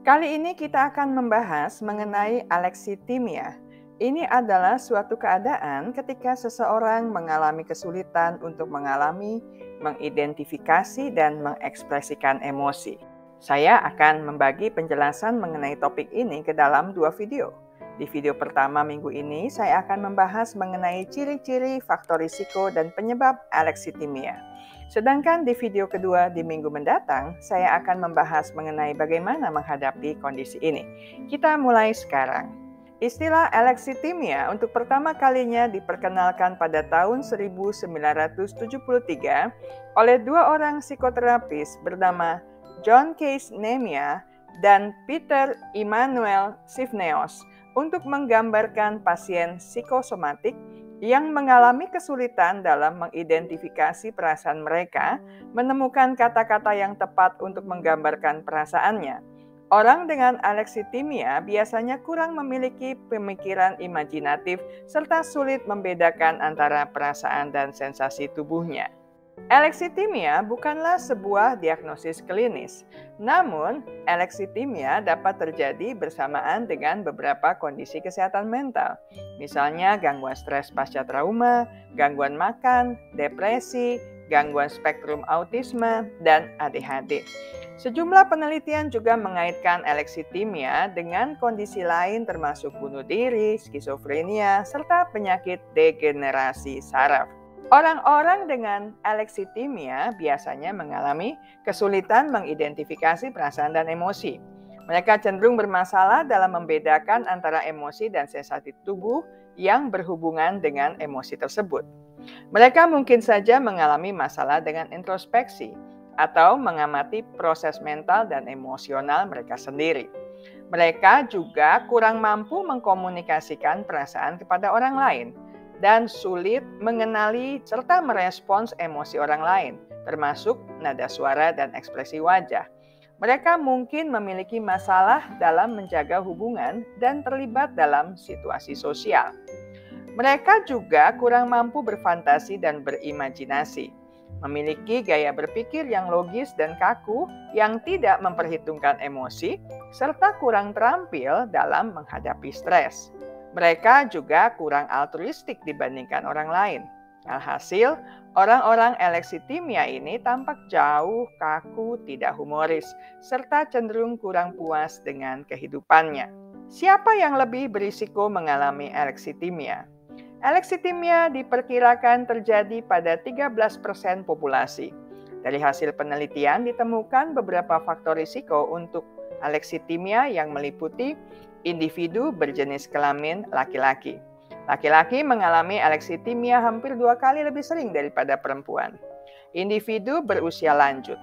Kali ini kita akan membahas mengenai alexithymia. Ini adalah suatu keadaan ketika seseorang mengalami kesulitan untuk mengidentifikasi dan mengekspresikan emosi. Saya akan membagi penjelasan mengenai topik ini ke dalam 2 video. Di video pertama minggu ini, saya akan membahas mengenai ciri-ciri, faktor risiko, dan penyebab alexithymia. Sedangkan di video kedua di minggu mendatang, saya akan membahas mengenai bagaimana menghadapi kondisi ini. Kita mulai sekarang. Istilah alexithymia untuk pertama kalinya diperkenalkan pada tahun 1973 oleh 2 orang psikoterapis bernama John Case Nemia dan Peter Immanuel Sivneos untuk menggambarkan pasien psikosomatik yang mengalami kesulitan dalam mengidentifikasi perasaan mereka, menemukan kata-kata yang tepat untuk menggambarkan perasaannya. Orang dengan alexithymia biasanya kurang memiliki pemikiran imajinatif serta sulit membedakan antara perasaan dan sensasi tubuhnya. Alexithymia bukanlah sebuah diagnosis klinis, namun alexithymia dapat terjadi bersamaan dengan beberapa kondisi kesehatan mental, misalnya gangguan stres pasca trauma, gangguan makan, depresi, gangguan spektrum autisme, dan ADHD. Sejumlah penelitian juga mengaitkan alexithymia dengan kondisi lain termasuk bunuh diri, skizofrenia, serta penyakit degenerasi saraf. Orang-orang dengan alexithymia biasanya mengalami kesulitan mengidentifikasi perasaan dan emosi. Mereka cenderung bermasalah dalam membedakan antara emosi dan sensasi tubuh yang berhubungan dengan emosi tersebut. Mereka mungkin saja mengalami masalah dengan introspeksi atau mengamati proses mental dan emosional mereka sendiri. Mereka juga kurang mampu mengkomunikasikan perasaan kepada orang lain dan sulit mengenali serta merespons emosi orang lain, termasuk nada suara dan ekspresi wajah. Mereka mungkin memiliki masalah dalam menjaga hubungan dan terlibat dalam situasi sosial. Mereka juga kurang mampu berfantasi dan berimajinasi, memiliki gaya berpikir yang logis dan kaku yang tidak memperhitungkan emosi, serta kurang terampil dalam menghadapi stres. Mereka juga kurang altruistik dibandingkan orang lain. Alhasil, orang-orang alexithymia ini tampak jauh, kaku, tidak humoris, serta cenderung kurang puas dengan kehidupannya. Siapa yang lebih berisiko mengalami alexithymia? Alexithymia diperkirakan terjadi pada 13% populasi. Dari hasil penelitian ditemukan beberapa faktor risiko untuk alexithymia yang meliputi individu berjenis kelamin laki-laki. Laki-laki mengalami alexithymia hampir 2 kali lebih sering daripada perempuan. Individu berusia lanjut.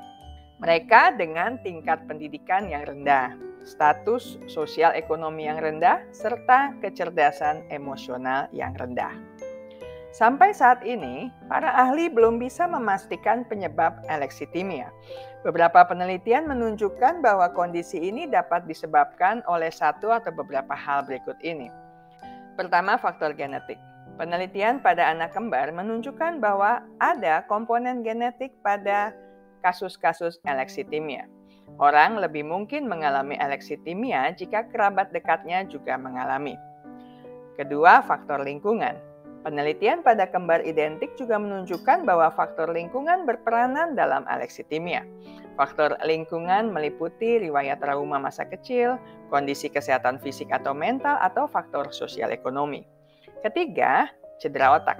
Mereka dengan tingkat pendidikan yang rendah, status sosial ekonomi yang rendah, serta kecerdasan emosional yang rendah. Sampai saat ini, para ahli belum bisa memastikan penyebab alexithymia. Beberapa penelitian menunjukkan bahwa kondisi ini dapat disebabkan oleh satu atau beberapa hal berikut ini. Pertama, faktor genetik. Penelitian pada anak kembar menunjukkan bahwa ada komponen genetik pada kasus-kasus alexithymia. Orang lebih mungkin mengalami alexithymia jika kerabat dekatnya juga mengalami. Kedua, faktor lingkungan. Penelitian pada kembar identik juga menunjukkan bahwa faktor lingkungan berperanan dalam alexithymia. Faktor lingkungan meliputi riwayat trauma masa kecil, kondisi kesehatan fisik atau mental, atau faktor sosial ekonomi. Ketiga, cedera otak.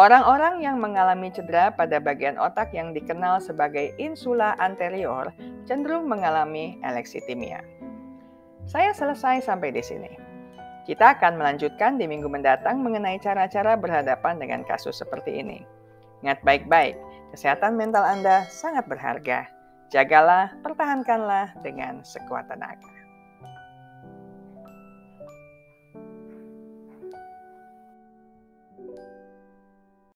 Orang-orang yang mengalami cedera pada bagian otak yang dikenal sebagai insula anterior cenderung mengalami alexithymia. Saya selesai sampai di sini. Kita akan melanjutkan di minggu mendatang mengenai cara-cara berhadapan dengan kasus seperti ini. Ingat baik-baik, kesehatan mental Anda sangat berharga. Jagalah, pertahankanlah dengan sekuat tenaga.